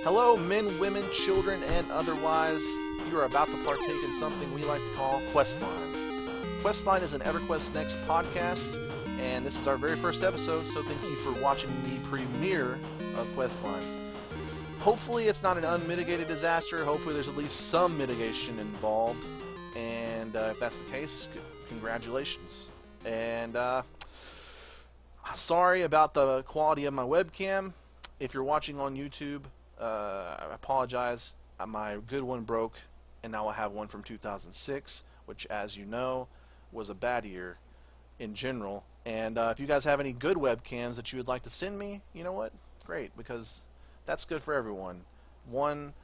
Hello, men, women, children, and otherwise. You are about to partake in something we like to call Questline. Questline is an Everquest Next podcast, and this is our very first episode, so thank you for watching the premiere of Questline. Hopefully it's not an unmitigated disaster. Hopefully there's at least some mitigation involved, and if that's the case, congratulations. And sorry about the quality of my webcam. If you're watching on YouTube, I apologize. My good one broke, and now I have one from 2006, which, as you know, was a bad year in general. And if you guys have any good webcams that you would like to send me, you know what? Great, because that's good for everyone. One,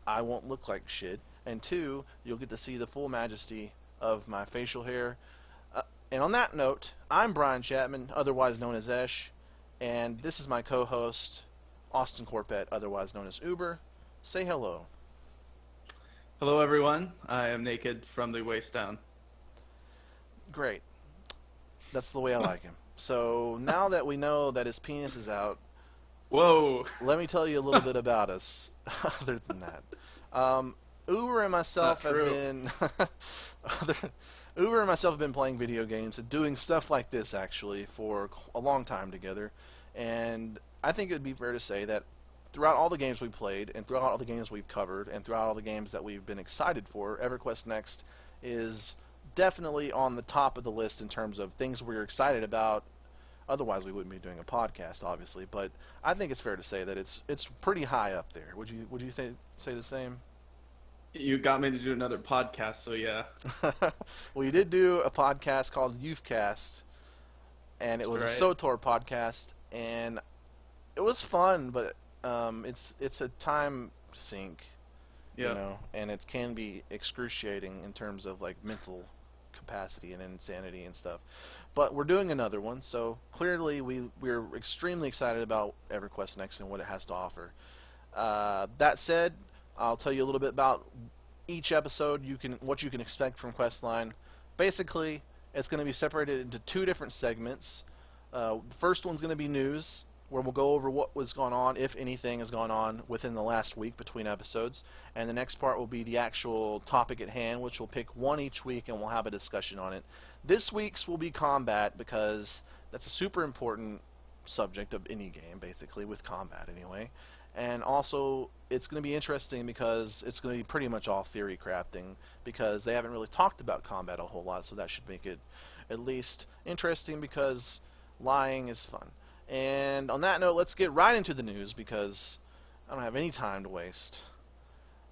I won't look like shit, and two, you'll get to see the full majesty of my facial hair. And on that note, I'm Brian Chapman, otherwise known as Ech, and this is my co-host, Austin Corpett, otherwise known as Uber. Say hello. Hello, everyone. I am naked from the waist down. Great. That's the way I like him. So now that we know that his penis is out, whoa! Let me tell you a little bit about us. Other than that, Uber and myself have been Uber and myself have been playing video games and doing stuff like this actually for a long time together, and I think it would be fair to say that throughout all the games we've played, and throughout all the games we've covered, and throughout all the games that we've been excited for, Everquest Next is definitely on the top of the list in terms of things we're excited about. Otherwise, we wouldn't be doing a podcast, obviously. But I think it's fair to say that it's pretty high up there. Would you say the same? You got me to do another podcast, so yeah. Well, you did do a podcast called Youthcast, and it was a SOTOR podcast, and it was fun, but it's a time sink, you know, and it can be excruciating in terms of like mental capacity and insanity and stuff. But we're doing another one, so clearly we're extremely excited about EverQuest Next and what it has to offer. That said, I'll tell you a little bit about each episode. What you can expect from Questline. Basically, it's going to be separated into two different segments. The first one's going to be news, where we'll go over what was going on, if anything has gone on within the last week between episodes. And the next part will be the actual topic at hand, which we'll pick one each week and we'll have a discussion on it. This week's will be combat, because that's a super important subject of any game, basically, with combat anyway. And also, it's going to be interesting because it's going to be pretty much all theory crafting, because they haven't really talked about combat a whole lot, so that should make it at least interesting, because lying is fun. And on that note, let's get right into the news, because I don't have any time to waste.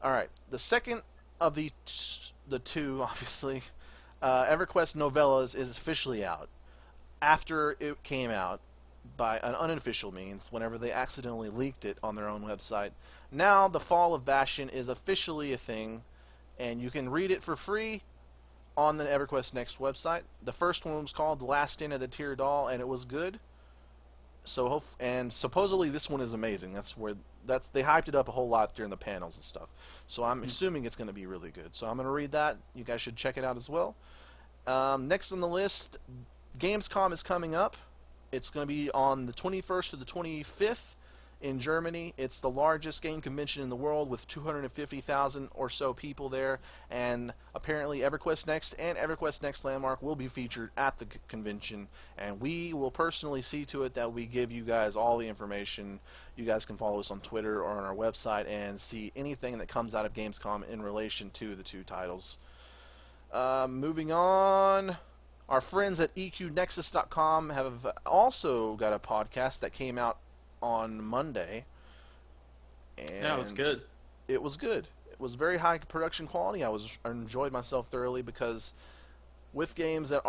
Alright, the second of the two, obviously, EverQuest Novellas is officially out. After it came out by an unofficial means, whenever they accidentally leaked it on their own website. Now, the Fall of Bastion is officially a thing, and you can read it for free on the EverQuest Next website. The first one was called The Last Stand of the Tyr Doll, and it was good. So, and supposedly this one is amazing. They hyped it up a whole lot during the panels and stuff. So I'm assuming it's going to be really good. So I'm going to read that. You guys should check it out as well. Next on the list, Gamescom is coming up. It's going to be on the 21st to the 25th in Germany. It's the largest game convention in the world with 250,000 or so people there, and apparently EverQuest Next and EverQuest Next Landmark will be featured at the convention, and we will personally see to it that we give you guys all the information. You guys can follow us on Twitter or on our website and see anything that comes out of Gamescom in relation to the two titles. Moving on, our friends at EQNexus.com have also got a podcast that came out on Monday. And yeah, it was good. It was good. It was very high production quality. I enjoyed myself thoroughly, because with games that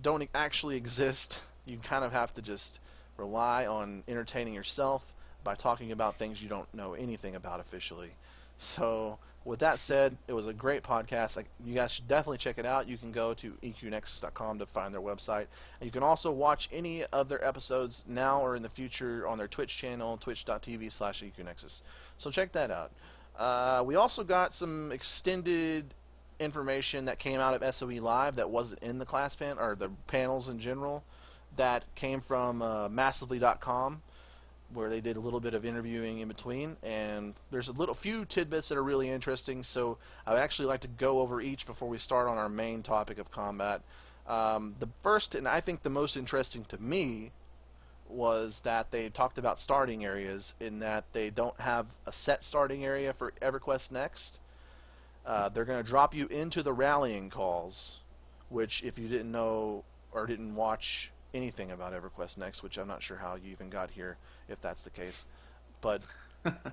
don't actually exist, you kind of have to just rely on entertaining yourself by talking about things you don't know anything about officially. So with that said, it was a great podcast. You guys should definitely check it out. You can go to eqnexus.com to find their website. And you can also watch any of their episodes now or in the future on their Twitch channel, twitch.tv/eqnexus. So check that out. We also got some extended information that came out of SOE Live that wasn't in the class panel, or the panels in general, that came from massively.com. where they did a little bit of interviewing in between, and there's a little few tidbits that are really interesting. So I would actually like to go over each before we start on our main topic of combat. The first, and I think the most interesting to me, was that they talked about starting areas in that they don't have a set starting area for EverQuest Next. They're going to drop you into the rallying calls, which if you didn't know or didn't watch anything about EverQuest Next, which I'm not sure how you even got here if that's the case, but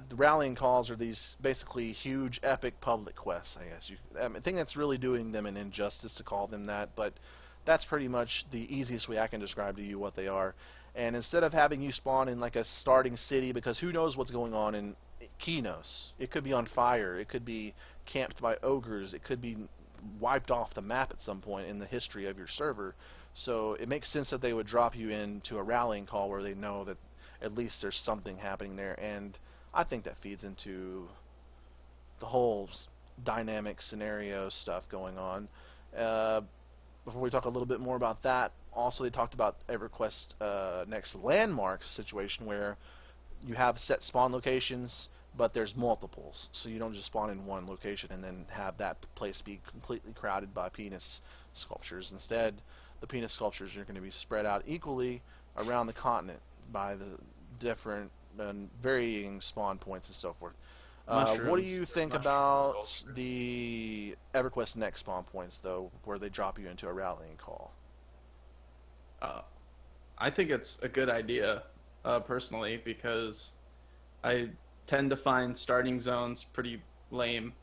the rallying calls are these basically huge epic public quests, I guess. I think that's really doing them an injustice to call them that, but that's pretty much the easiest way I can describe to you what they are. And instead of having you spawn in like a starting city, because who knows what's going on in Kinos, it could be on fire, it could be camped by ogres, it could be wiped off the map at some point in the history of your server. So it makes sense that they would drop you into a rallying call where they know that at least there's something happening there. And I think that feeds into the whole dynamic scenario stuff going on. Before we talk a little bit more about that, also they talked about EverQuest Next landmarks situation where you have set spawn locations, but there's multiples, so you don't just spawn in one location and then have that place be completely crowded by penis sculptures. Instead, the penis sculptures are going to be spread out equally around the continent by the different and varying spawn points and so forth. What do you think about the EverQuest Next spawn points, though, where they drop you into a rallying call? Uh, I think it's a good idea, personally, because I tend to find starting zones pretty lame,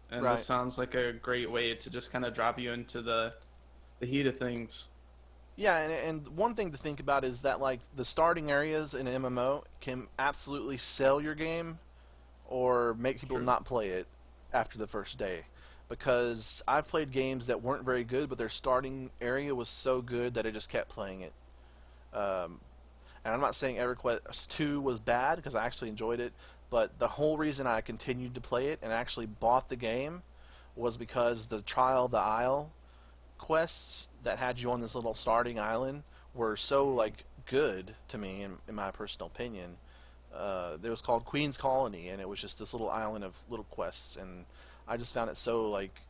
and this Right. sounds like a great way to just kind of drop you into the heat of things. Yeah, and one thing to think about is that like the starting areas in an MMO can absolutely sell your game or make people True. not play it after the first day. Because I've played games that weren't very good, but their starting area was so good that I just kept playing it. Um, and I'm not saying EverQuest 2 was bad because I actually enjoyed it, but the whole reason I continued to play it and actually bought the game was because the Trial of the Isle quests that had you on this little starting island were so like good to me in my personal opinion. It was called Queen's Colony, and it was just this little island of little quests, and I just found it so like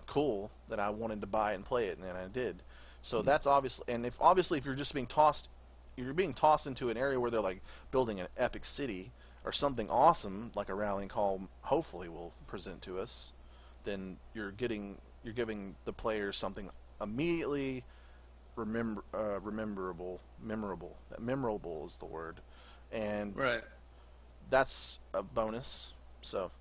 cool that I wanted to buy it and play it, and I did. So Mm. that's obviously, and if you're just being tossed, you're being tossed into an area where they're like building an epic city or something awesome like a rallying call hopefully will present to us, then you're giving the players something immediately memorable. That memorable is the word, and Right. that's a bonus. So,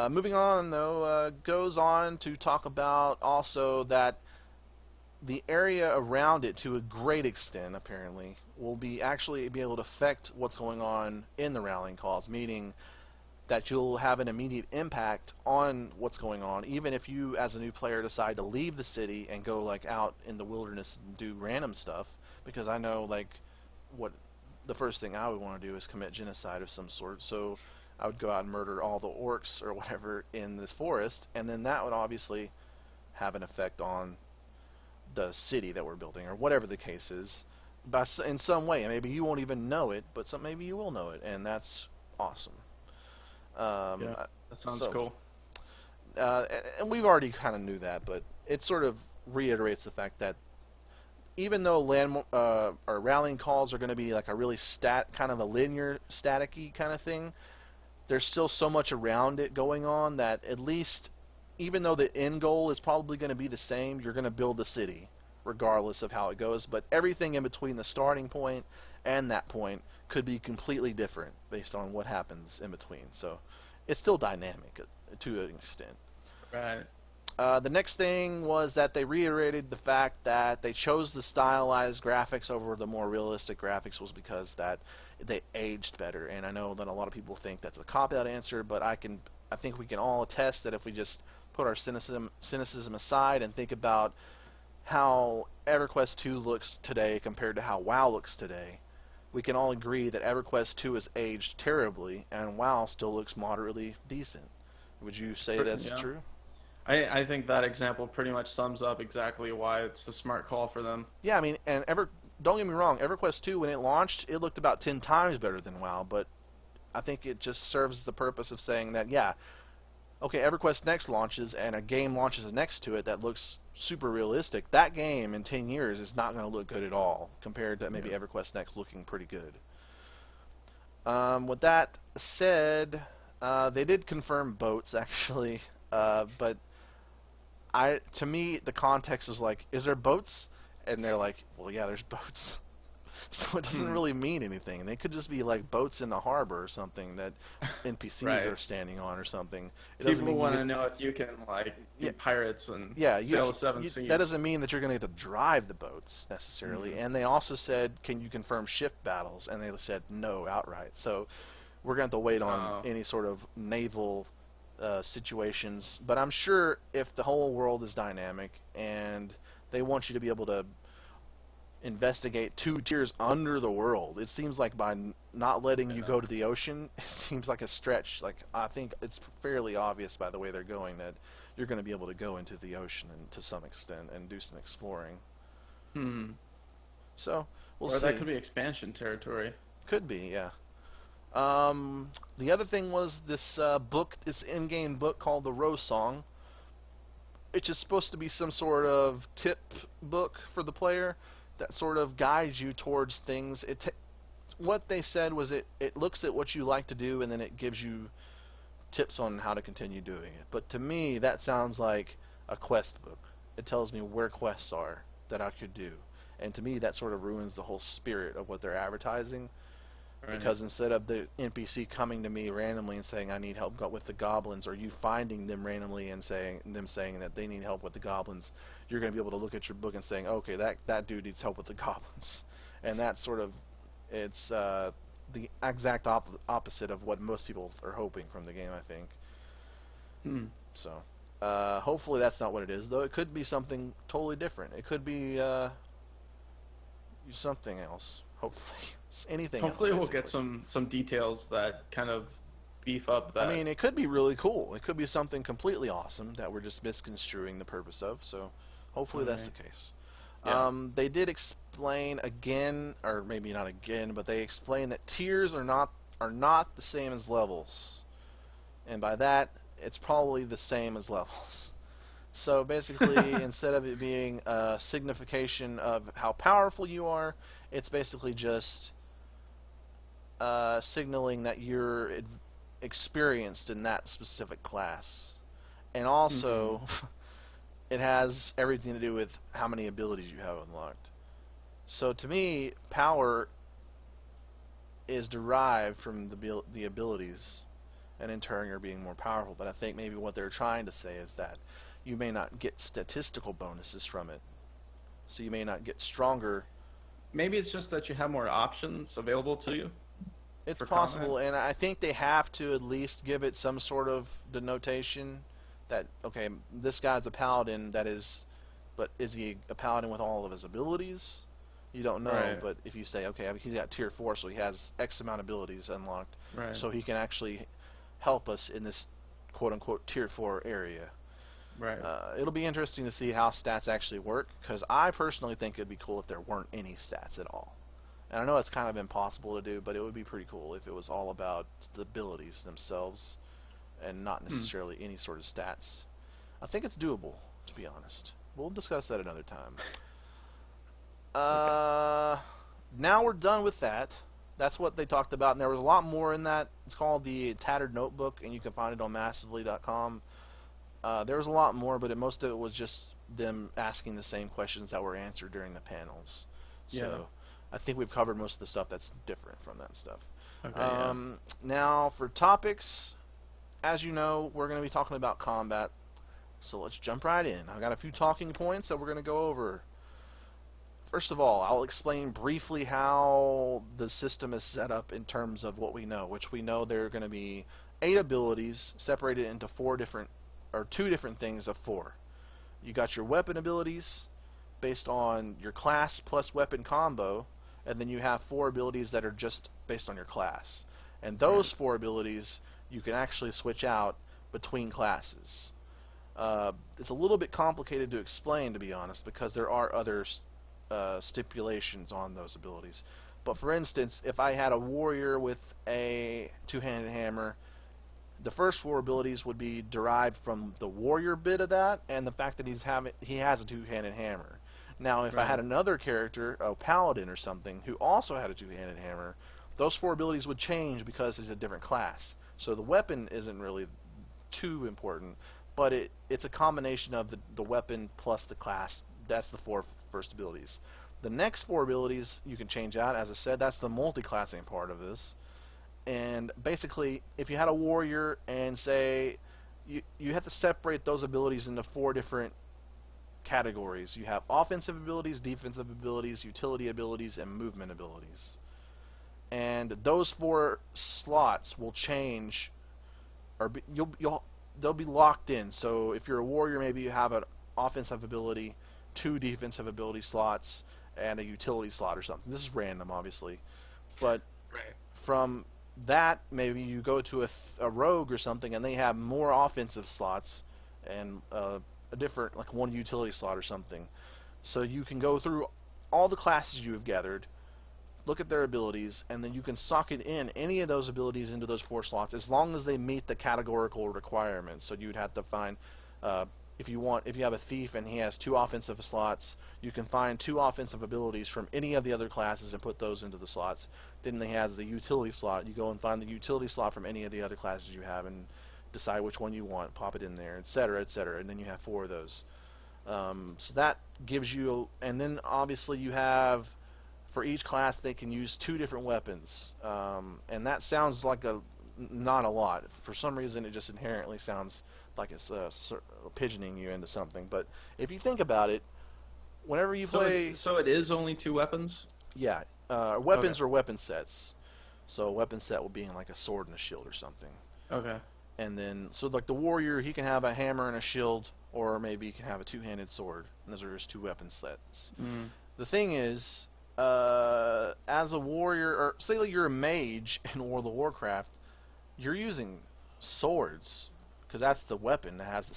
moving on though, goes on to talk about also that the area around it, to a great extent, apparently, will be actually be able to affect what's going on in the rallying calls, meaning that you'll have an immediate impact on what's going on, even if you, as a new player, decide to leave the city and go like out in the wilderness and do random stuff. Because I know like what the first thing I would want to do is commit genocide of some sort. So I would go out and murder all the orcs or whatever in this forest, and then that would obviously have an effect on the city that we're building or whatever the case is, in some way. Maybe you won't even know it, but maybe you will know it, and that's awesome. Um, Yeah. uh, That sounds so, cool. uh, and we've already kind of knew that, but it sort of reiterates the fact that even though land or rallying calls are going to be like a really kind of a linear, staticky kind of thing, there's still so much around it going on that at least, even though the end goal is probably going to be the same, you're going to build the city regardless of how it goes. But everything in between the starting point and that point could be completely different based on what happens in between. So it's still dynamic to an extent. Right. The next thing was that they reiterated the fact that they chose the stylized graphics over the more realistic graphics was because that they aged better. And I know that a lot of people think that's a cop-out answer, but I think we can all attest that if we just put our cynicism aside and think about how EverQuest 2 looks today compared to how WoW looks today, we can all agree that EverQuest 2 has aged terribly and WoW still looks moderately decent. Would you say that's Yeah. true? I think that example pretty much sums up exactly why it's the smart call for them. Yeah, I mean, and don't get me wrong, EverQuest 2, when it launched, it looked about 10 times better than WoW, but I think it just serves the purpose of saying that, yeah, okay, EverQuest Next launches and a game launches next to it that looks super realistic. That game in 10 years is not going to look good at all compared to maybe EverQuest Next looking pretty good. With that said, they did confirm boats actually, but to me the context was like, is there boats? And they're like, well, yeah, there's boats. So it doesn't really mean anything. They could just be like boats in the harbor or something that NPCs Right. are standing on or something. It doesn't People mean want to know if you can like be yeah, pirates and yeah, sail the seven seas. that doesn't mean that you're going to get to drive the boats necessarily. And they also said, can you confirm ship battles? And they said no outright. So we're going to have to wait on any sort of naval situations. But I'm sure if the whole world is dynamic and they want you to be able to investigate 2 tiers under the world, it seems like by not letting you go to the ocean, it seems like a stretch. Like, I think it's fairly obvious by the way they're going that you're going to be able to go into the ocean and to some extent and do some exploring. So we'll see. Or that could be expansion territory. Could be, yeah. The other thing was this book, this in-game book called The Rose Song. It's just supposed to be some sort of tip book for the player that sort of guides you towards things. What they said was it looks at what you like to do and then it gives you tips on how to continue doing it. But to me, that sounds like a quest book. It tells me where quests are that I could do. And to me, that sort of ruins the whole spirit of what they're advertising. Right. Because instead of the NPC coming to me randomly and saying I need help with the goblins, or you finding them randomly and saying that they need help with the goblins, you're going to be able to look at your book and saying, okay, that dude needs help with the goblins. And that's sort of, it's the exact opposite of what most people are hoping from the game, I think. So hopefully that's not what it is, though. It could be something totally different. It could be something else. Hopefully, anything. Hopefully, else, we'll get some details that kind of beef up that. I mean, it could be really cool. It could be something completely awesome that we're just misconstruing the purpose of. So, hopefully, that's the case. Yeah. They did explain again, or maybe not again, but they explained that tiers are not the same as levels, and by that, it's probably the same as levels. So basically, instead of it being a signification of how powerful you are, it's basically just signaling that you're experienced in that specific class. And also, it has everything to do with how many abilities you have unlocked. So to me, power is derived from the abilities, and in turn you're being more powerful. But I think maybe what they're trying to say is that you may not get statistical bonuses from it. So you may not get stronger. Maybe it's just that you have more options available to you. It's possible, and I think they have to at least give it some sort of denotation that, okay, this guy's a paladin, but is he a paladin with all of his abilities? You don't know, Right. but if you say, okay, he's got tier 4, so he has X amount of abilities unlocked, Right. so he can actually help us in this quote-unquote tier 4 area. Right. It'll be interesting to see how stats actually work, because I personally think it'd be cool if there weren't any stats at all. And I know it's kind of impossible to do, but it would be pretty cool if it was all about the abilities themselves and not necessarily any sort of stats. I think it's doable, to be honest. We'll discuss that another time. Now we're done with that. That's what they talked about, and there was a lot more in that. It's called the Tattered Notebook, and you can find it on massively.com. There was a lot more, but most of it was just them asking the same questions that were answered during the panels. So I think we've covered most of the stuff that's different from that stuff. Okay, Now for topics, as you know, we're going to be talking about combat. So let's jump right in. I've got a few talking points that we're going to go over. First of all, I'll explain briefly how the system is set up in terms of what we know, which we know there are going to be 8 abilities separated into 2 different things of 4. You got your weapon abilities based on your class plus weapon combo, and then you have 4 abilities that are just based on your class. And those 4 abilities you can actually switch out between classes. It's a little bit complicated to explain, to be honest, because there are other stipulations on those abilities. But for instance, if I had a warrior with a two-handed hammer, the first four abilities would be derived from the warrior bit of that and the fact that he has a two-handed hammer. Now, if I had Right. another character, a paladin or something, who also had a two-handed hammer, those four abilities would change because it's a different class. So the weapon isn't really too important, but it's a combination of the weapon plus the class. That's the four first abilities. The next four abilities you can change out. As I said, that's the multi-classing part of this. And basically, if you had a warrior and say you have to separate those abilities into four different categories. You have offensive abilities, defensive abilities, utility abilities, and movement abilities. And those four slots will change, or they'll be locked in. So if you're a warrior, maybe you have an offensive ability, two defensive ability slots, and a utility slot or something. This is random, obviously, but Right. from that, maybe you go to a rogue or something, and they have more offensive slots and a different, like one utility slot or something. So you can go through all the classes you have gathered, look at their abilities, and then you can socket in any of those abilities into those four slots as long as they meet the categorical requirements. So you'd have to find uh, if you have a thief and he has two offensive slots, you can find two offensive abilities from any of the other classes and put those into the slots. Then he has the utility slot. You go and find the utility slot from any of the other classes you have and decide which one you want, pop it in there, etc., etc. And then you have four of those. So that gives you, and then obviously you have, for each class they can use two different weapons, and that sounds like not a lot. For some reason, it just inherently sounds like it's pigeoning you into something. But if you think about it, whenever you play, So it is only two weapons. yeah, Okay. weapons or weapon sets. So a weapon set will be like a sword and a shield or something. Okay. And then, so like the warrior, he can have a hammer and a shield, or maybe he can have a two-handed sword. And those are just two weapon sets. Mm. The thing is, as a warrior, or say like you're a mage in World of Warcraft, you're using swords because that's the weapon that has the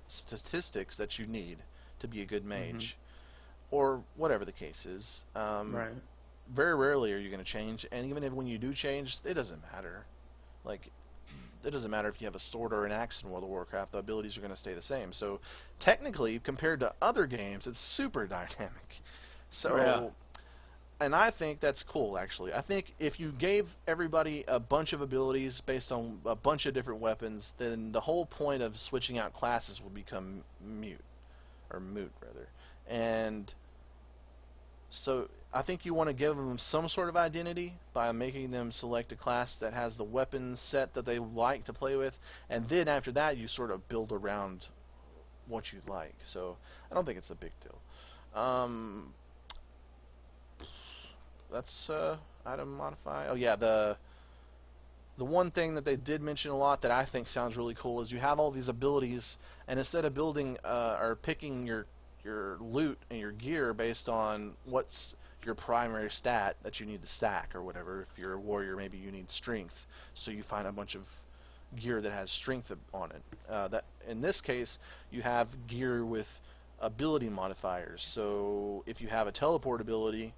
statistics that you need to be a good Mm-hmm. mage, or whatever the case is. Right. Very rarely are you going to change, and even if when you do change, it doesn't matter. Like, it doesn't matter if you have a sword or an axe in World of Warcraft; the abilities are going to stay the same. So, technically, compared to other games, it's super dynamic. Oh yeah. So, and I think that's cool, actually. I think if you gave everybody a bunch of abilities based on a bunch of different weapons, then the whole point of switching out classes would become mute, or moot, rather. And so I think you want to give them some sort of identity by making them select a class that has the weapon set that they like to play with, and then after that you sort of build around what you like. So I don't think it's a big deal. That's item modify. Oh yeah, the one thing that they did mention a lot that I think sounds really cool is you have all these abilities, and instead of building or picking your loot and your gear based on what's your primary stat that you need to stack or whatever. If you're a warrior, maybe you need strength, so you find a bunch of gear that has strength on it. That in this case, you have gear with ability modifiers. So if you have a teleport ability,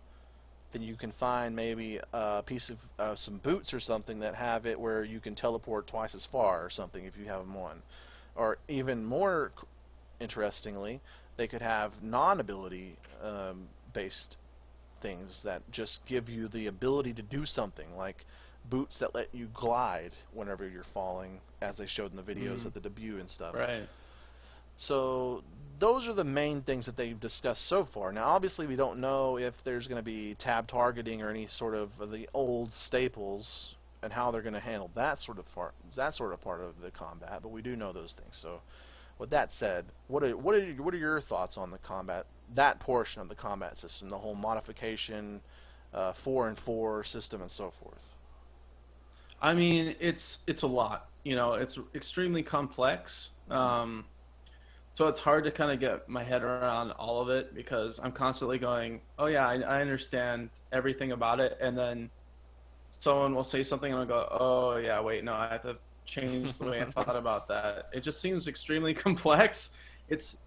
then you can find maybe a piece of some boots or something that have it where you can teleport twice as far or something if you have them on. Or even more interestingly, they could have non-ability based things that just give you the ability to do something, like boots that let you glide whenever you're falling, as they showed in the videos Mm. at the debut and stuff. Right. So those are the main things that they've discussed so far. Now, obviously, we don't know if there's going to be tab targeting or any sort of the old staples and how they're going to handle that sort of part of the combat. But we do know those things. So, with that said, what are your thoughts on the combat, that portion of the combat system, the whole modification, 4 and 4 system, and so forth? I mean, it's a lot. You know, it's extremely complex. So it's hard to kind of get my head around all of it because I'm constantly going, "Oh yeah, I understand everything about it," and then someone will say something and I'll go, "Oh yeah, wait, no, I have to change the way I thought about that." It just seems extremely complex.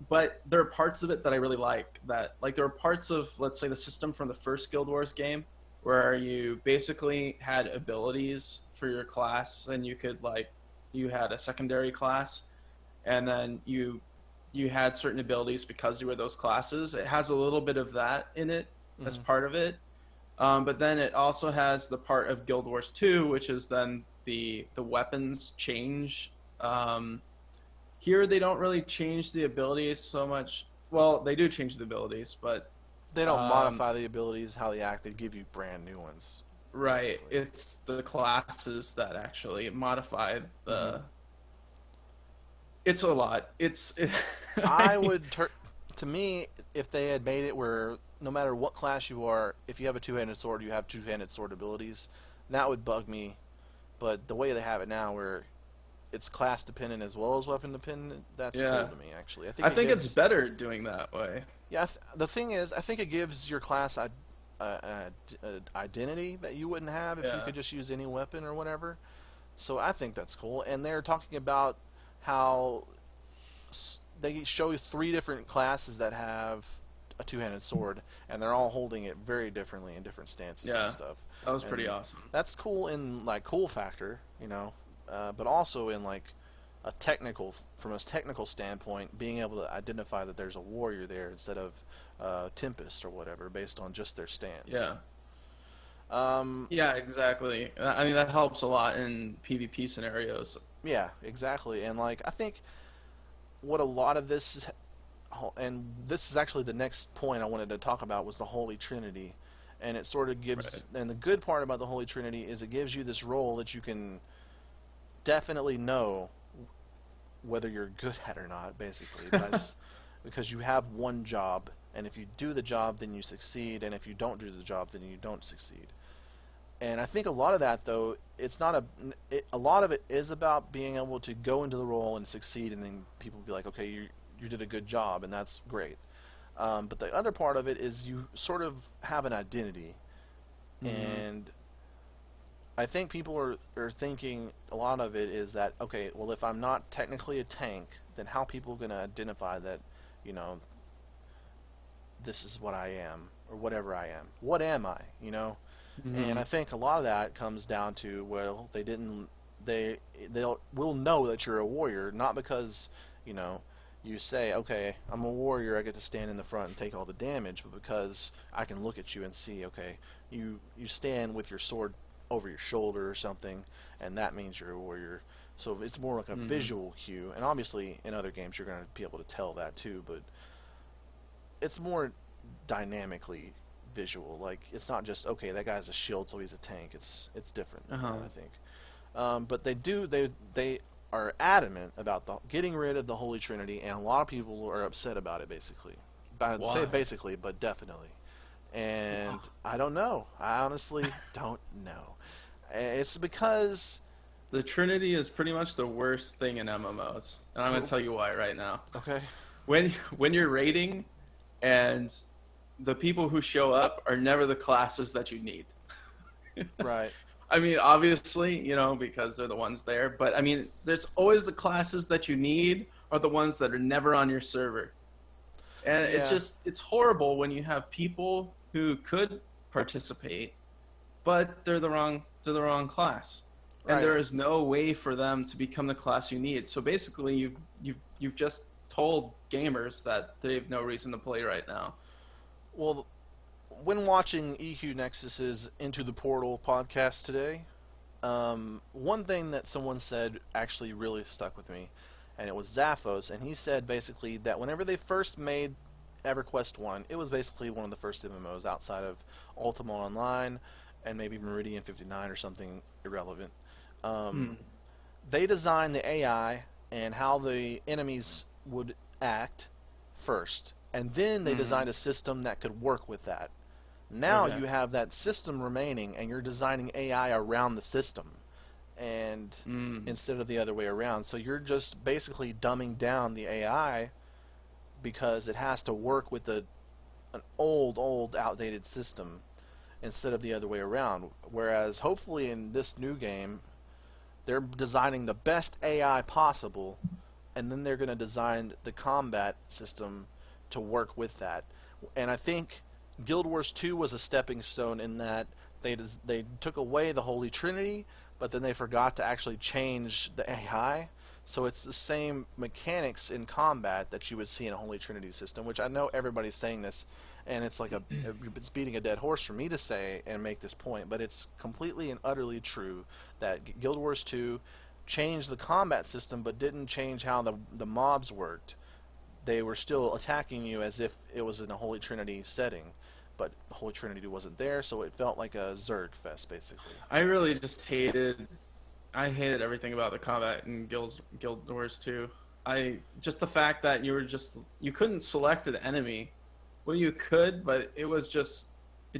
but there are parts of it that I really like. That like there are parts of, let's say, the system from the first Guild Wars game where you basically had abilities for your class, and you had a secondary class, and then you had certain abilities because you were those classes. It has a little bit of that in it as Hmm. part of it, but then it also has the part of Guild Wars 2, which is then the weapons change. Um, Here they don't really change the abilities so much. Well, they do change the abilities, but They don't um, modify the abilities how they act. They give you brand new ones, right, basically. it's the classes that actually modify Hmm. the. It's a lot. I would to me, if they had made it where no matter what class you are, if you have a two-handed sword, you have two-handed sword abilities, that would bug me. But the way they have it now, where it's class dependent as well as weapon dependent, that's cool Yeah, to me. Actually, I think I it think it's gives. better doing that way. Yeah, the thing is, I think it gives your class a identity that you wouldn't have if you Yeah, could just use any weapon or whatever. So I think that's cool. And they're talking about how they show three different classes that have a two-handed sword, and they're all holding it very differently in different stances and yeah, stuff. that was pretty And awesome. that's cool in like cool factor, but also in like from a technical standpoint, being able to identify that there's a warrior there instead of Tempest or whatever, based on just their stance. Yeah, Um, yeah, exactly. I mean, that helps a lot in PvP scenarios. yeah, exactly. And like I think what a lot of this is, and this is actually the next point I wanted to talk about, was the Holy Trinity. And it sort of Right. gives, and the good part about the Holy Trinity is it gives you this role that you can definitely know whether you're good at or not, basically, because you have one job, and if you do the job, then you succeed, and if you don't do the job, then you don't succeed. And I think a lot of that, though, it's not a lot of it is about being able to go into the role and succeed, and then people be like, okay, you did a good job, and that's great. But the other part of it is you sort of have an identity, Hmm. and I think people are thinking a lot of it is that, okay, well, if I'm not technically a tank, then how are people going to identify that, you know, this is what I am or whatever I am? What am I? And I Hmm. think a lot of that comes down to, well, they'll will know that you're a warrior, not because you know you say, okay, I'm a warrior, I get to stand in the front and take all the damage, but because I can look at you and see, okay, you stand with your sword over your shoulder or something, and that means you're a warrior. So it's more like a Hmm. visual cue, and obviously in other games you're going to be able to tell that too, but it's more dynamically visual. Like it's not just, okay, that guy's a shield, so he's a tank. It's different than that, Uh-huh. I think. But they are adamant about getting rid of the Holy Trinity, and a lot of people are upset about it. Basically, I'd say Why? basically, but definitely. And Wow. I don't know. I honestly don't know. It's because The Trinity is pretty much the worst thing in MMOs, and I'm gonna tell you why right now. okay, When you're raiding, and the people who show up are never the classes that you need. right, I mean, obviously, because they're the ones there, but I mean, there's always the classes that you need are the ones that are never on your server. And yeah, it's horrible when you have people who could participate, but they're the wrong class. And right. there is no way for them to become the class you need. So basically you've just told gamers that they have no reason to play right now. Well, when watching EQ Nexus's Into the Portal podcast today, one thing that someone said actually really stuck with me, and it was Zaphos, and he said basically that whenever they first made EverQuest 1, it was basically one of the first MMOs outside of Ultima Online and maybe Meridian 59 or something irrelevant. Um, Hmm. they designed the AI and how the enemies would act first, and then they Hmm. designed a system that could work with that. Now Okay. you have that system remaining, and you're designing AI around the system, and Hmm. instead of the other way around. So you're just basically dumbing down the AI because it has to work with an old, outdated system instead of the other way around. Whereas hopefully in this new game, they're designing the best AI possible and then they're going to design the combat system to work with that. And I think Guild Wars 2 was a stepping stone in that they took away the Holy Trinity, but then they forgot to actually change the AI. So it's the same mechanics in combat that you would see in a Holy Trinity system, which I know everybody's saying this, and it's like it's beating a dead horse for me to say and make this point, but it's completely and utterly true that Guild Wars 2 changed the combat system, but didn't change how the mobs worked. They were still attacking you as if it was in a Holy Trinity setting, but Holy Trinity wasn't there, so it felt like a Zerg fest, basically. I really just I hated everything about the combat in Guild Wars 2. I just the fact that you couldn't select an enemy. Well, you could, but it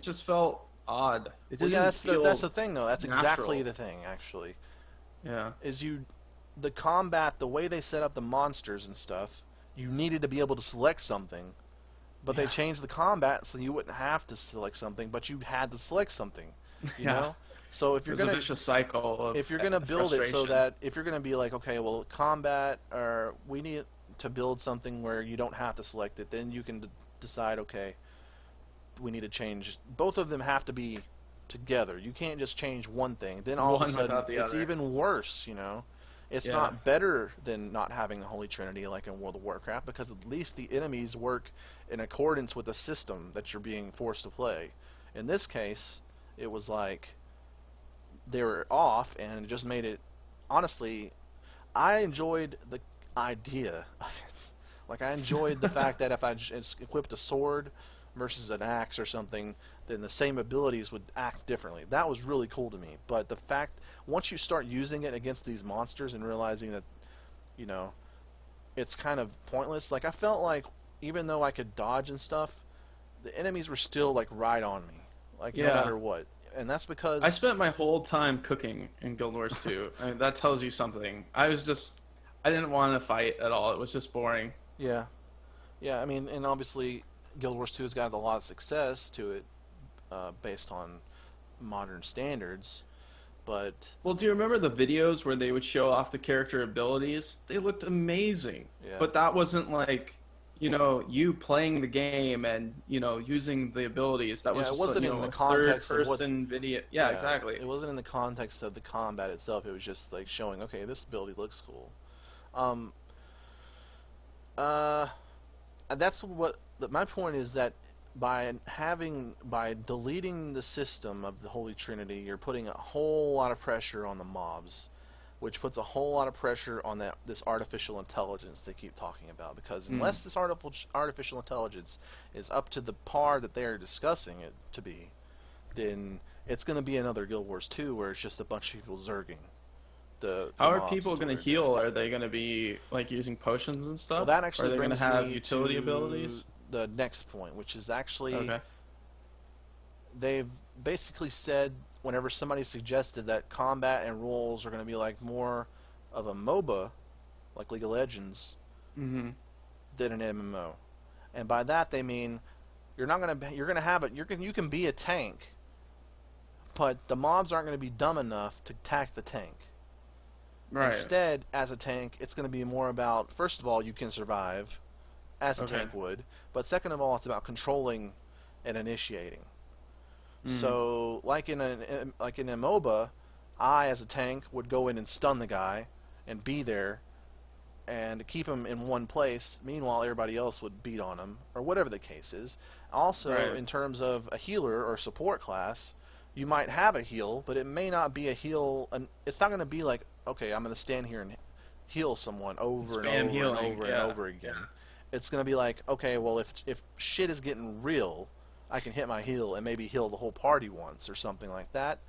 just felt odd. It Well, didn't yeah, feel that's the thing, though. That's exactly natural. the thing, actually. Yeah. Is the combat, the way they set up the monsters and stuff, you needed to be able to select something, but they Yeah. changed the combat so you wouldn't have to select something, but you had to select something, you Yeah. know? So if you're There's a gonna vicious cycle of if you're gonna build it so frustration. that if you're gonna be like, okay, well, combat, or we need to build something where you don't have to select it, then you can decide, okay, we need to change. Both of them have to be together. You can't just change one thing. Then all of a One sudden, without the it's other. even worse. It's Yeah. not better than not having the Holy Trinity like in World of Warcraft, because at least the enemies work in accordance with the system that you're being forced to play. In this case, it was like they were off, and it just made it. Honestly, I enjoyed the idea of it. Like, I enjoyed the fact that if I just equipped a sword versus an axe or something, then the same abilities would act differently. That was really cool to me. But the fact, once you start using it against these monsters and realizing that, you know, it's kind of pointless. Like, I felt like even though I could dodge and stuff, the enemies were still like right on me, like no Yeah. matter what. And that's I because spent my whole time cooking in Guild Wars 2. I mean, that tells you something. I didn't want to fight at all. It was just boring. yeah, yeah. I mean, and obviously, Guild Wars 2 has got a lot of success to it, based on modern standards. But Well, do you remember the videos where they would show off the character abilities? They looked amazing. yeah, But that wasn't like, you playing the game and, using the abilities. That yeah, was it just, wasn't in the a third context of what. person video. Yeah, Yeah, exactly. it wasn't in the context of the combat itself. It was just like showing, okay, this ability looks cool. Um, uh, and that's what my point is, that by deleting the system of the Holy Trinity, you're putting a whole lot of pressure on the mobs, which puts a whole lot of pressure on this artificial intelligence they keep talking about. Because Mm. unless this artificial intelligence is up to the par that they're discussing it to be, then it's going to be another Guild Wars 2 where it's just a bunch of people zerging the How are mobs people until going to they're dead. heal? Are they going to be like using potions and Well, stuff? that Are actually they going to brings have me utility to abilities? the next point, which is actually Okay. they've basically said, whenever somebody suggested that combat and rules are going to be like more of a MOBA, like League of Legends, Mm-hmm. than an MMO, and by that they mean you're gonna have it. You can be a tank, but the mobs aren't going to be dumb enough to attack the tank. Right. Instead, as a tank, it's going to be more about, first of all, you can survive, as a Okay. tank would, but second of all, it's about controlling and initiating. Mm. So, like in a MOBA, I as a tank would go in and stun the guy, and be there, and keep him in one place. Meanwhile, everybody else would beat on him, or whatever the case is. Also, Right. in terms of a healer or support class, you might have a heal, but it may not be a heal. And it's not going to be like, okay, I'm going to stand here and heal someone over and Spam over and healing. over and Yeah. over again. Yeah. It's going to be like, okay, well, if shit is getting real, I can hit my heal and maybe heal the whole party once or something like that.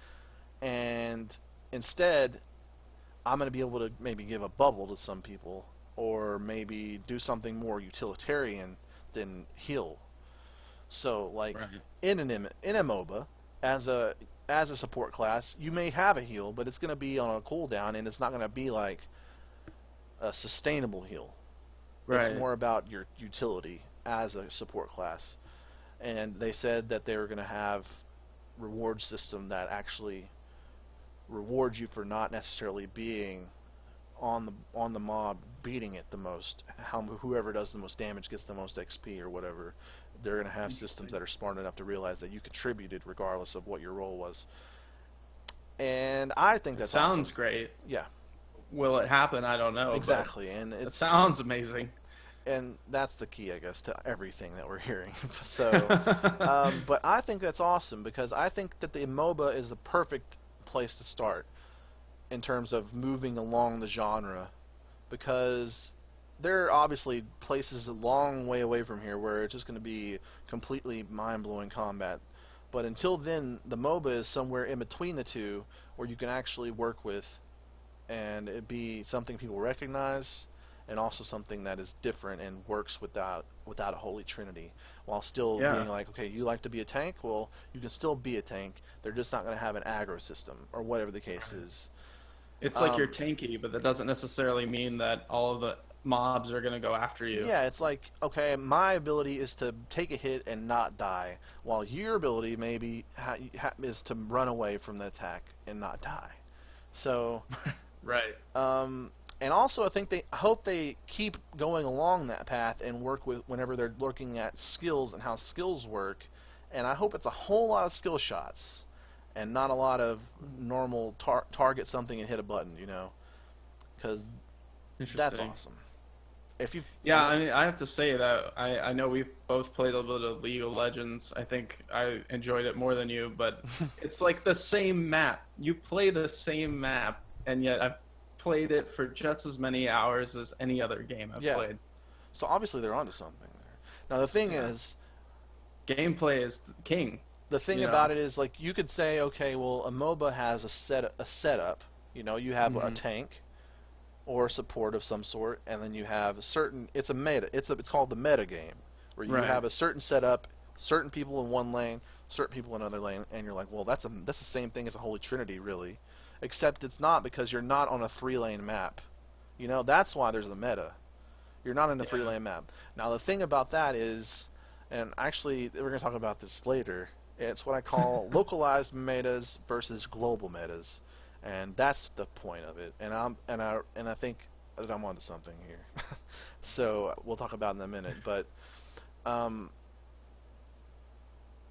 And instead, I'm going to be able to maybe give a bubble to some people, or maybe do something more utilitarian than heal. So, like Right. in a MOBA, as a support class, you may have a heal, but it's going to be on a cooldown, and it's not going to be like a sustainable heal. It's Right. more about your utility as a support class. And they said that they were going to have reward system that actually rewards you for not necessarily being on the mob beating it the most. Whoever does the most damage gets the most XP or whatever. They're going to have systems Interesting. that are smart enough to realize that you contributed regardless of what your role was. And I think It that's sounds awesome. great. Yeah, Will it happen? I don't know, but exactly. it sounds amazing. And that's the key, I guess, to everything that we're hearing. So, but I think that's awesome because I think that the MOBA is the perfect place to start in terms of moving along the genre because there are obviously places a long way away from here where it's just going to be completely mind-blowing combat. But until then, the MOBA is somewhere in between the two where you can actually work with and it be something people recognize and also something that is different and works without a holy trinity while still being Yeah. like, okay, you like to be a tank, well, you can still be a tank. They're just not going to have an aggro system or whatever the case Right. is. It's like you're um, tanky, but that doesn't necessarily mean that all of the mobs are going to go after you. yeah, it's like, okay, my ability is to take a hit and not die, while your ability maybe is to run away from the attack and not die. So Right. and also, I hope they keep going along that path and work with whenever they're looking at skills and how skills work. And I hope it's a whole lot of skill shots and not a lot of normal target something and hit a button, because that's Interesting. awesome. If you, Yeah, I mean, I have to say that I know we've both played a little bit of League of Legends. I think I enjoyed it more than you, but it's like the same map. You play the same map, and yet I've played it for just as many hours as any other game I've yeah. played. So obviously they're onto something there. Now the thing Yeah. is, Gameplay is king, the thing you about know. it is like you could say, okay, well, a MOBA has a setup. You have a Hmm. tank or support of some sort, and then you have a certain. It's a meta. It's called the meta game, where you Right. have a certain setup, certain people in one lane, certain people in another lane, and you're like, well, that's the same thing as a Holy Trinity, really, except it's not because you're not on a 3-lane map. That's why there's the meta. You're not in a Yeah. 3-lane map. Now the thing about that is, and actually we're going to talk about this later. It's what I call localized metas versus global metas, and that's the point of it. And I think that I'm onto something here. So we'll talk about it in a minute, um,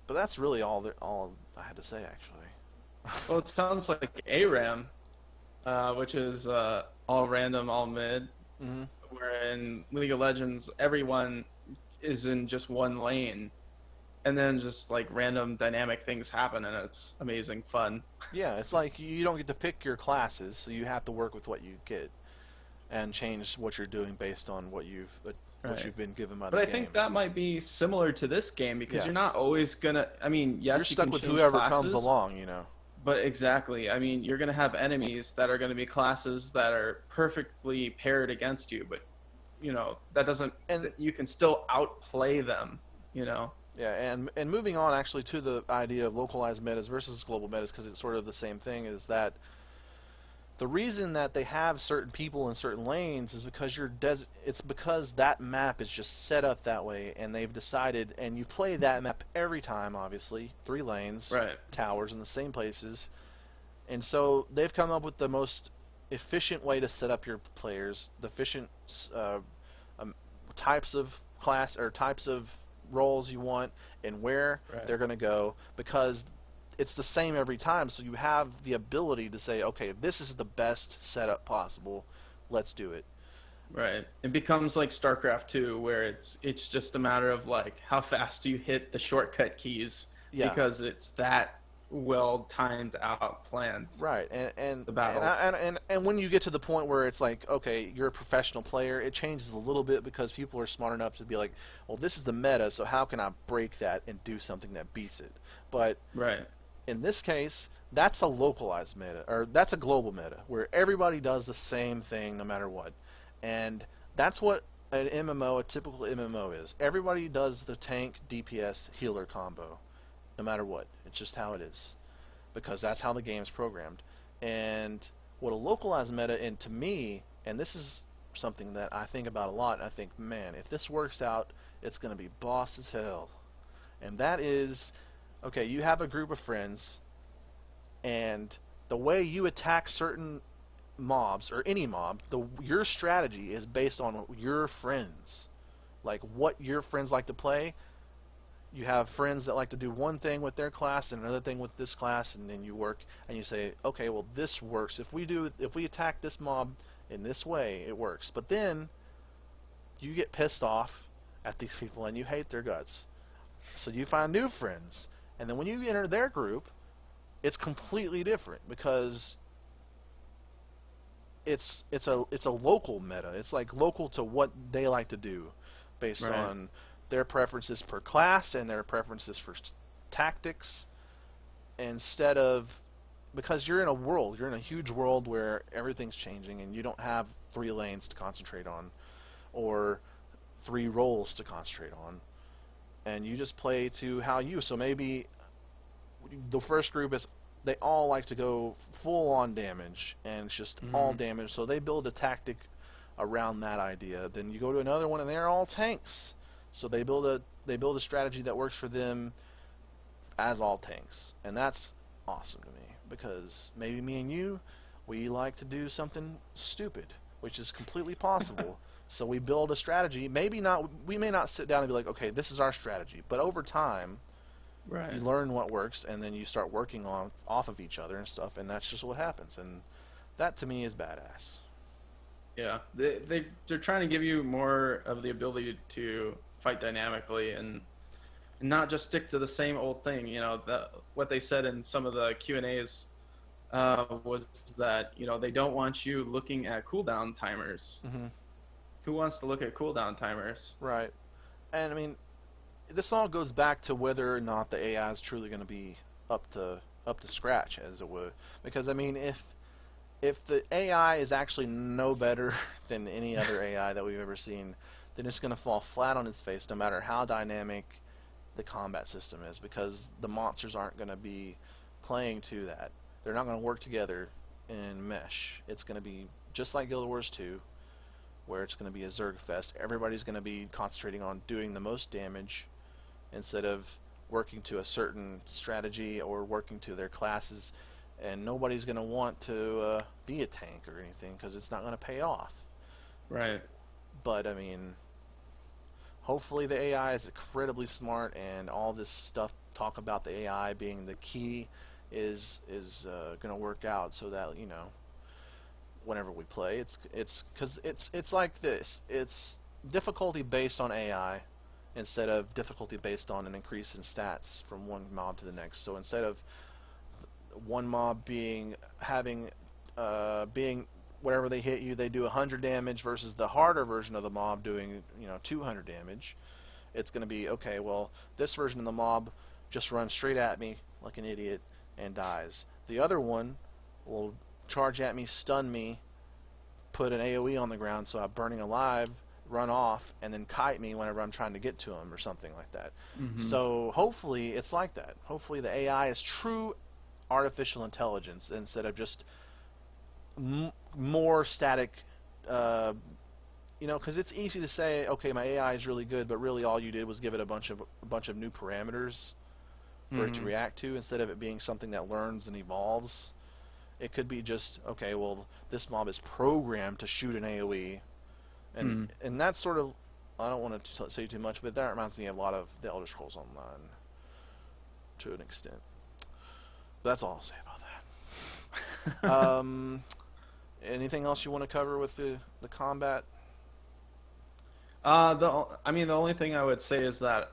but that's really all I had to say actually. Well, it sounds like ARAM, which is all random, all mid. Hmm. Where in League of Legends, everyone is in just one lane, and then just like random dynamic things happen, and it's amazing fun. Yeah, it's like you don't get to pick your classes, so you have to work with what you get and change what you're doing based on what Right. you've been given by the But I game. think that might be similar to this game because Yeah, you're not always gonna. I mean, you're yes, you stuck can with change whoever comes classes, along. but exactly. I mean, you're gonna have enemies that are gonna be classes that are perfectly paired against you, but that doesn't. And You can still outplay them. You know. yeah, and moving on actually to the idea of localized metas versus global metas because it's sort of the same thing. Is that the reason that they have certain people in certain lanes is because it's because that map is just set up that way and they've decided and you play that map every time obviously 3 lanes, Right. towers in the same places, and so they've come up with the most efficient way to set up your players, the efficient uh, um, types of class or types of roles you want and where Right. they're going to go because it's the same every time. So you have the ability to say, okay, this is the best setup possible. Let's do it. Right. It becomes like StarCraft 2 where it's just a matter of like how fast do you hit the shortcut keys Yeah, because it's that well timed out planned right. And the battles. and when you get to the point where it's like, okay, you're a professional player, it changes a little bit because people are smart enough to be like, well, this is the meta, so how can I break that and do something that beats it? But Right. in this case, that's a localized meta, or that's a global meta, where everybody does the same thing no matter what. And that's what an MMO, a typical MMO is. Everybody does the tank, DPS, healer combo, no matter what. It's just how it is, because that's how the game's programmed. And what a localized meta, and to me, and this is something that I think about a lot, and I think, man, if this works out, it's going to be boss as hell. And that is, okay, you have a group of friends and the way you attack certain mobs or any mob, your strategy is based on your friends, like what your friends like to play. You have friends that like to do one thing with their class and another thing with this class, and then you work and you say, okay, well this works. If we attack this mob in this way, it works. But then you get pissed off at these people and you hate their guts. So you find new friends, and then when you enter their group, it's completely different because it's a local meta. It's like local to what they like to do, based Right. on their preferences per class and their preferences for tactics. Instead of, because you're in a huge world where everything's changing and you don't have 3 lanes to concentrate on, or 3 roles to concentrate on, and you just play to how you. So maybe the first group is, they all like to go full on damage and it's just all Hmm. damage, so they build a tactic around that idea. Then you go to another one and they're all tanks, so they build a strategy that works for them as all tanks. And that's awesome to me, because maybe me and you, we like to do something stupid, which is completely possible. So we build a strategy. Maybe not. We may not sit down and be like, okay, this is our strategy. But over time, you Right. learn what works, and then you start working on off of each other and stuff. And that's just what happens. And that to me is badass. Yeah. They're trying to give you more of the ability to fight dynamically and not just stick to the same old thing. What they said in some of the Q&As was that they don't want you looking at cooldown timers. Hmm. Who wants to look at cooldown timers? Right. And I mean, this all goes back to whether or not the AI is truly going to be up to scratch, as it would. Because I mean, if the AI is actually no better than any other AI that we've ever seen, then it's going to fall flat on its face no matter how dynamic the combat system is, because the monsters aren't going to be playing to that. They're not going to work together in mesh. It's going to be just like Guild Wars 2, where it's going to be a Zerg fest. Everybody's going to be concentrating on doing the most damage instead of working to a certain strategy or working to their classes. And nobody's going to want to be a tank or anything, because it's not going to pay off. Right. But I mean, hopefully the AI is incredibly smart, and all this stuff talk about the AI being the key is going to work out, so that whenever we play, it's because it's like this. It's difficulty based on AI instead of difficulty based on an increase in stats from one mob to the next. So instead of one mob being whatever they hit you, they do 100 damage, versus the harder version of the mob doing 200 damage. It's going to be, okay, well, this version of the mob just runs straight at me like an idiot and dies. The other one will charge at me, stun me, put an AoE on the ground so I'm burning alive, run off, and then kite me whenever I'm trying to get to him or something like that. Hmm. So hopefully it's like that. Hopefully the AI is true artificial intelligence instead of just more static. Uh, because it's easy to say, okay, my AI is really good, but really all you did was give it a bunch of new parameters for it to Hmm. react to, instead of it being something that learns and evolves. It could be just, okay, well, this mob is programmed to shoot an AoE, and Hmm. and that's sort of, I don't want to say too much, but that reminds me a lot of the Elder Scrolls Online to an extent. But that's all I'll say about that. Anything else you want to cover with the combat? The only thing I would say is that,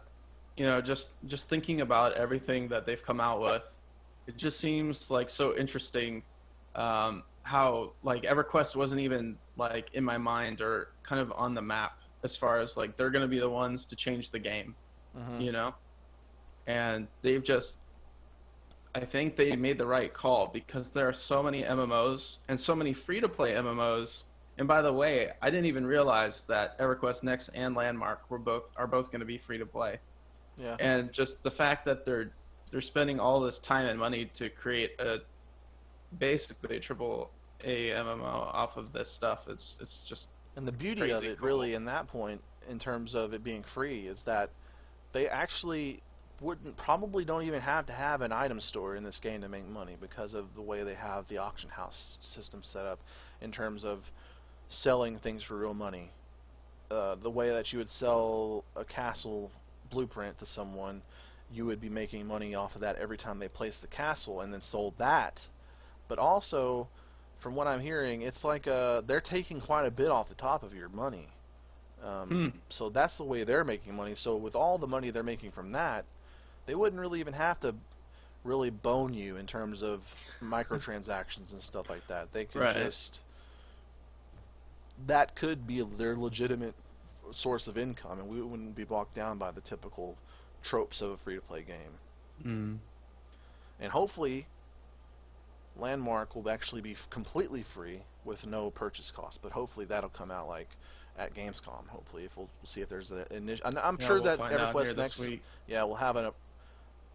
just thinking about everything that they've come out with, it just seems like so interesting. How like EverQuest wasn't even like in my mind or kind of on the map as far as like they're gonna be the ones to change the game, Hmm. you know, and I think they made the right call because there are so many MMOs and so many free to play MMOs. And by the way, I didn't even realize that EverQuest Next and Landmark are both going to be free to play. Yeah. And just the fact that they're spending all this time and money to create a basically a triple A MMO off of this stuff, it's just And the beauty of crazy it, cool. really, in that point, in terms of it being free, is that they actually probably don't even have to have an item store in this game to make money because of the way they have the auction house system set up in terms of selling things for real money. The way that you would sell a castle blueprint to someone, you would be making money off of that every time they place the castle and then sold that. But also, from what I'm hearing, it's like they're taking quite a bit off the top of your money. So that's the way they're making money. So with all the money they're making from that, they wouldn't really even have to really bone you in terms of microtransactions and stuff like that. They could just... That could be their legitimate source of income, and we wouldn't be bogged down by the typical tropes of a free-to-play game. And hopefully, Landmark will actually be completely free with no purchase cost. But hopefully that'll come out like at Gamescom. Hopefully, if we'll see if there's an initial. I'm sure we'll that Everquest Next, will have a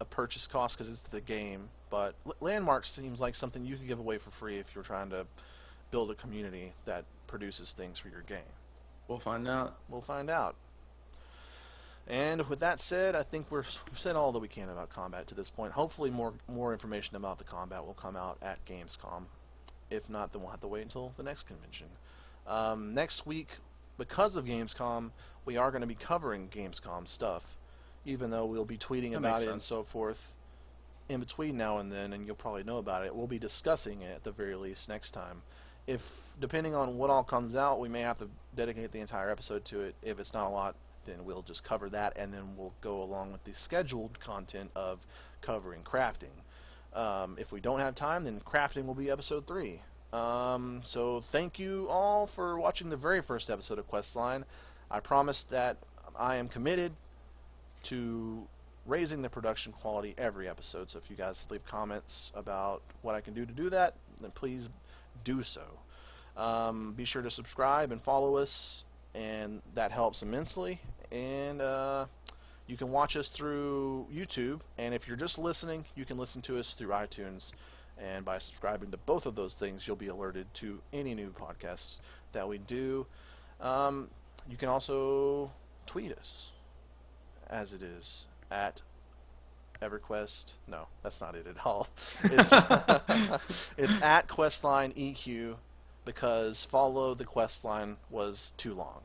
purchase cost because it's the game. But Landmark seems like something you could give away for free if you're trying to build a community that produces things for your game. We'll find out. We'll find out. And with that said, I think we've said all that we can about combat to this point. Hopefully more information about the combat will come out at Gamescom. If not, then we'll have to wait until the next convention. Next week, because of Gamescom, we are going to be covering Gamescom stuff, even though we'll be tweeting about it and so forth in between now and then, and you'll probably know about it. We'll be discussing it at the very least next time. If, depending on what all comes out, we may have to dedicate the entire episode to it. If it's not a lot, then we'll just cover that, and then we'll go along with the scheduled content of covering crafting. If we don't have time, then crafting will be episode 3. So thank you all for watching the very first episode of Questline. I promise that I am committed to raising the production quality every episode. So if you guys leave comments about what I can do to do that, then please do so. Be sure to subscribe and follow us, and that helps immensely. And you can watch us through YouTube, and if you're just listening, you can listen to us through iTunes. And by subscribing to both of those things, you'll be alerted to any new podcasts that we do. You can also tweet us, as it is, at Everquest. No, that's not it at all. It's it's at Questline EQ, because follow the Questline was too long.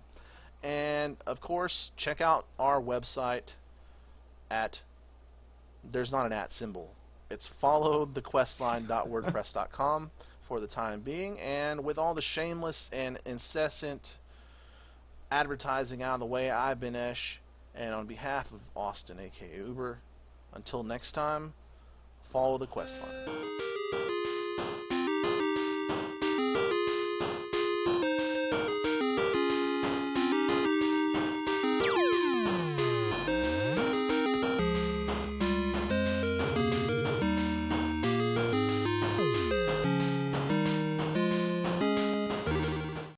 And of course, check out our website at, there's not an at symbol. It's followthequestline.wordpress.com for the time being. And with all the shameless and incessant advertising out of the way, I've been Ech, and on behalf of Austin, aka Uber, until next time, follow the Questline.